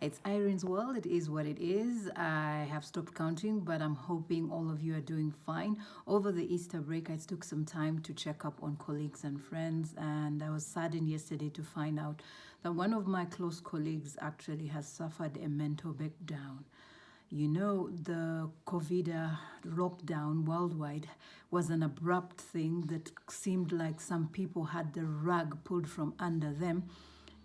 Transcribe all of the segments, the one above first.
It's Irene's world. It is what it is. I have stopped counting, but I'm hoping all of you are doing fine. Over the Easter break, I took some time to check up on colleagues and friends, and I was saddened yesterday to find out that one of my close colleagues actually has suffered a mental breakdown. You know, the Covida lockdown worldwide was an abrupt thing that seemed like some people had the rug pulled from under them.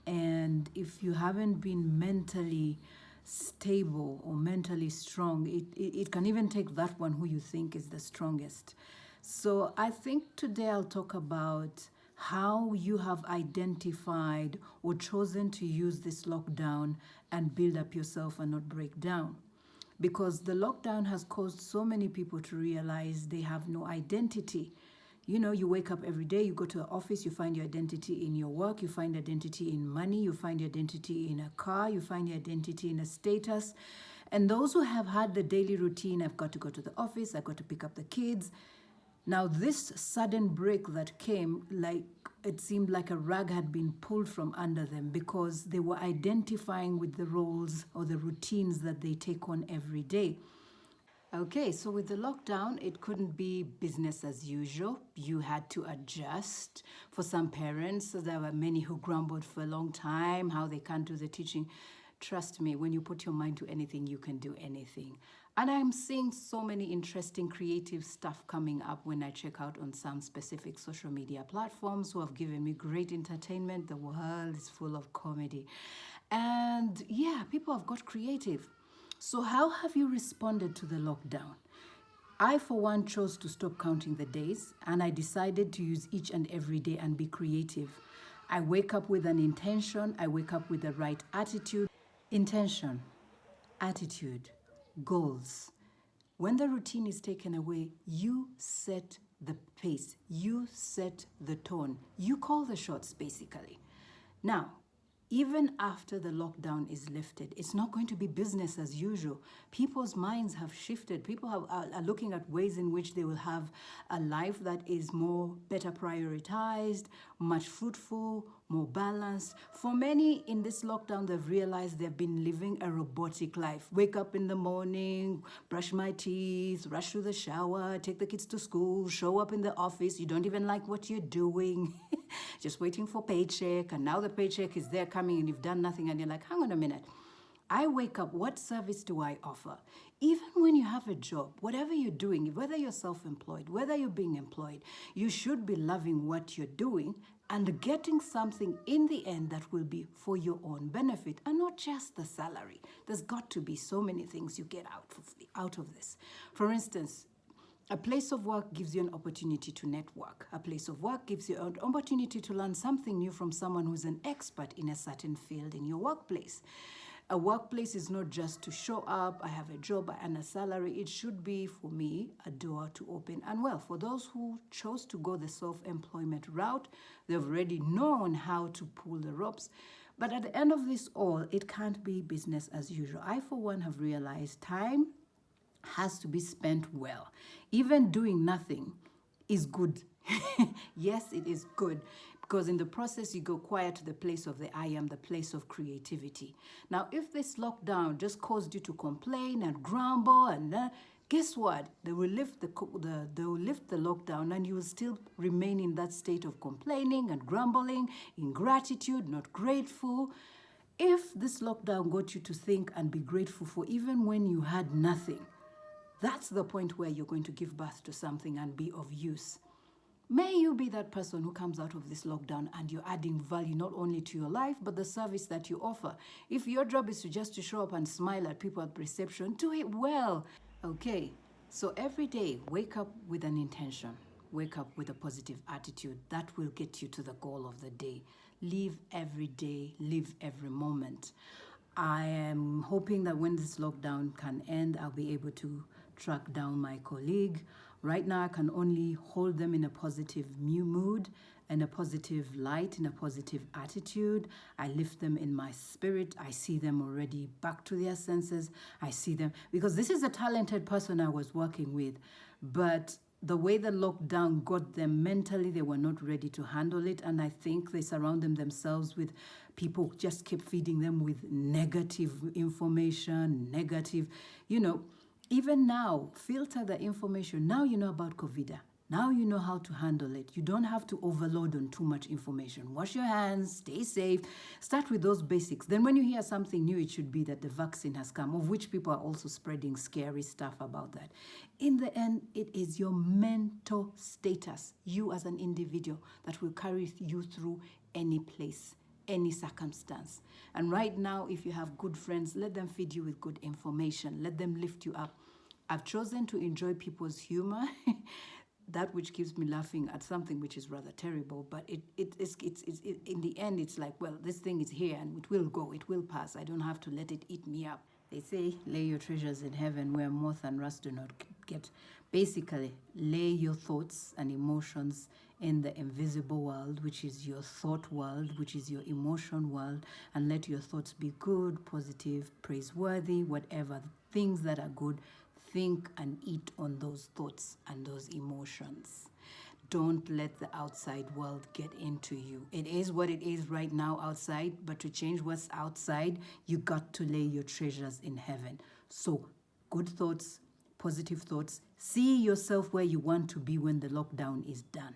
And if you haven't been mentally stable or mentally strong, it can even take that one who you think is the strongest. So I think today I'll talk about how you have identified or chosen to use this lockdown and build up yourself and not break down. Because the lockdown has caused so many people to realize they have no identity. You know, you wake up every day, you go to the office, you find your identity in your work, you find identity in money, you find your identity in a car, you find your identity in a status. And those who have had the daily routine, I've got to go to the office, I've got to pick up the kids. Now, this sudden break that came, like it seemed like a rug had been pulled from under them because they were identifying with the roles or the routines that they take on every day. Okay, so with the lockdown, it couldn't be business as usual. You had to adjust. For some parents, there were many who grumbled for a long time how they can't do the teaching. Trust me, when you put your mind to anything, you can do anything. And I'm seeing so many interesting creative stuff coming up when I check out on some specific social media platforms who have given me great entertainment. The world is full of comedy. And yeah, people have got creative. So how have you responded to the lockdown? I, for one, chose to stop counting the days, and I decided to use each and every day and be creative. I wake up with an intention. I wake up with the right attitude. Intention, attitude, goals. When the routine is taken away, you set the pace. You set the tone. You call the shots, basically. Now, even after the lockdown is lifted, it's not going to be business as usual. People's minds have shifted. People are looking at ways in which they will have a life that is better prioritized, much fruitful, more balanced. For many in this lockdown, they've realized they've been living a robotic life. Wake up in the morning, brush my teeth, rush to the shower, take the kids to school, show up in the office. You don't even like what you're doing. Just waiting for paycheck, and now the paycheck is there coming and you've done nothing and you're like, hang on a minute. I wake up, what service do I offer? Even when you have a job, whatever you're doing, whether you're self-employed, whether you're being employed, you should be loving what you're doing and getting something in the end that will be for your own benefit and not just the salary. There's got to be so many things you get out of this. For instance, a place of work gives you an opportunity to network. A place of work gives you an opportunity to learn something new from someone who's an expert in a certain field in your workplace. A workplace is not just to show up, I have a job and a salary. It should be, for me, a door to open. And well, for those who chose to go the self-employment route, they've already known how to pull the ropes. But at the end of this all, it can't be business as usual. I, for one, have realized time has to be spent well. Even doing nothing is good. Yes, it is good, because in the process you go quiet to the place of the I am, the place of creativity. Now, if this lockdown just caused you to complain and grumble, and guess what? They will lift the lockdown, and you will still remain in that state of complaining and grumbling, ingratitude, not grateful. If this lockdown got you to think and be grateful for even when you had nothing, that's the point where you're going to give birth to something and be of use. May you be that person who comes out of this lockdown and you're adding value not only to your life, but the service that you offer. If your job is just to show up and smile at people at reception, do it well. Okay, so every day, wake up with an intention. Wake up with a positive attitude. That will get you to the goal of the day. Live every day, live every moment. I am hoping that when this lockdown can end, I'll be able to track down my colleague. Right now, I can only hold them in a positive mood and a positive light, in a positive attitude. I lift them in my spirit. I see them already back to their senses. I see them, because this is a talented person I was working with, but the way the lockdown got them mentally, they were not ready to handle it. And I think they surrounded themselves with people who just kept feeding them with negative information, negative, even now, filter the information. Now you know about Covida. Now you know how to handle it. You don't have to overload on too much information. Wash your hands, stay safe. Start with those basics. Then when you hear something new, it should be that the vaccine has come, of which people are also spreading scary stuff about that. In the end, it is your mental status, you as an individual, that will carry you through any place, any circumstance. And right now, if you have good friends, let them feed you with good information. Let them lift you up. I've chosen to enjoy people's humor. That which keeps me laughing at something which is rather terrible, but it's in the end, it's like, well, this thing is here and it will go, it will pass. I don't have to let it eat me up. They say, lay your treasures in heaven where moth and rust do not get. Basically, lay your thoughts and emotions in the invisible world, which is your thought world, which is your emotion world, and let your thoughts be good, positive, praiseworthy, whatever, things that are good. Think and eat on those thoughts and those emotions. Don't let the outside world get into you. It is what it is right now outside, but to change what's outside, you got to lay your treasures in heaven. So, good thoughts, positive thoughts. See yourself where you want to be when the lockdown is done.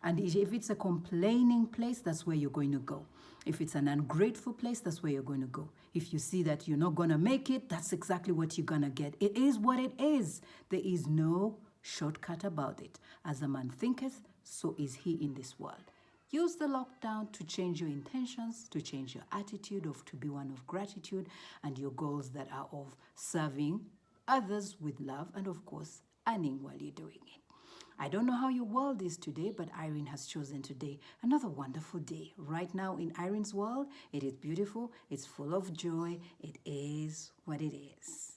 And if it's a complaining place, that's where you're going to go. If it's an ungrateful place, that's where you're going to go. If you see that you're not going to make it, that's exactly what you're going to get. It is what it is. There is no shortcut about it. As a man thinketh, so is he in this world. Use the lockdown to change your intentions, to change your attitude, to be one of gratitude, and your goals that are of serving others with love, and of course, earning while you're doing it. I don't know how your world is today, but Irene has chosen today another wonderful day. Right now in Irene's world, it is beautiful, it's full of joy, it is what it is.